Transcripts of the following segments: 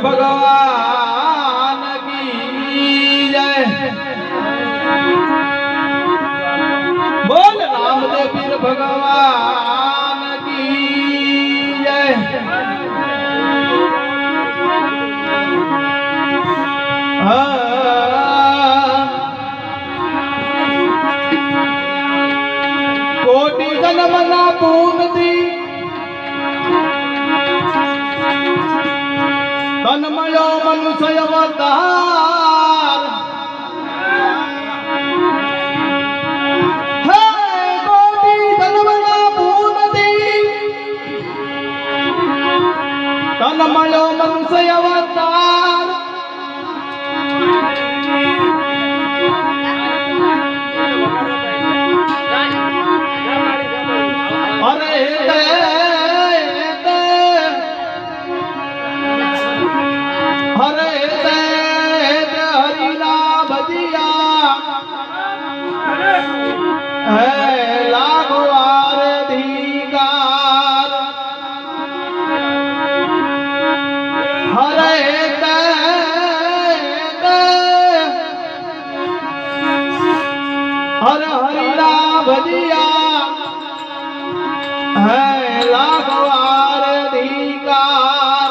भगवान की जय। बोल रामदेव पीर भगवान की जय। कोटि जन्म ना पूर्ति तन्मयो मनुष्य अवतार। हे कोटि जन्म ना पूर्ति तन्मयो मनुष्य अवतार। अरे हरिला भजिया लागवार अधिकार। हरे हर हरिला भजिया लागवार अधिकार।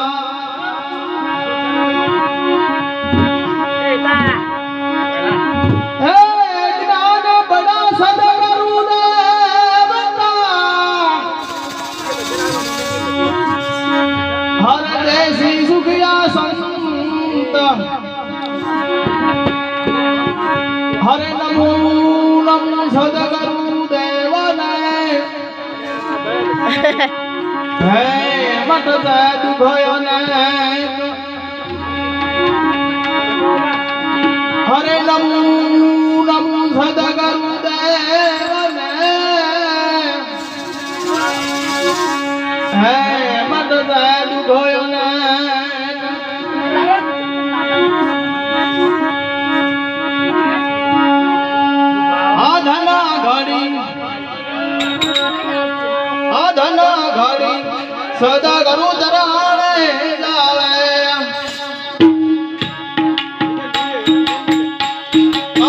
ज्ञान बड़ा सदगुरु देवता हर जैसी सुखिया संत। हरे नमो नमो सदगुरु देवने मत सद भयने। हरे नमो नमो सदगुरु देवने मत सद भयने। आधना घड़ी सदगुरु चरणे जावे।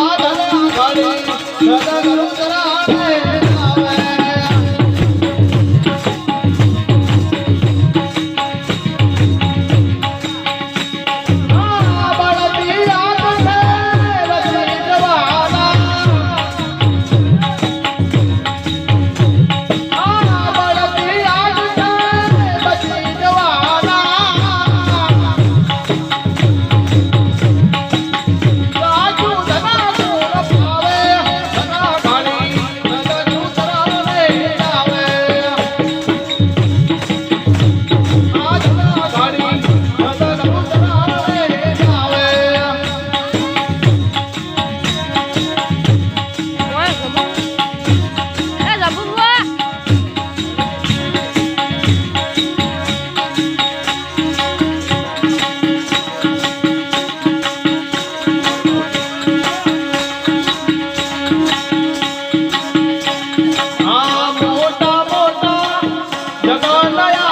आधना घड़ी सदगुरु चरणे जावे। बढ़ती आग से बचई जवाना। बढ़ती आग से बचई जवाना। राजू धना चोर पावे धना घड़ी सदगुरु चरणे जावे। आधना घड़ी सदगुरु चरणे जावे। मोटा मोटा जगन्नया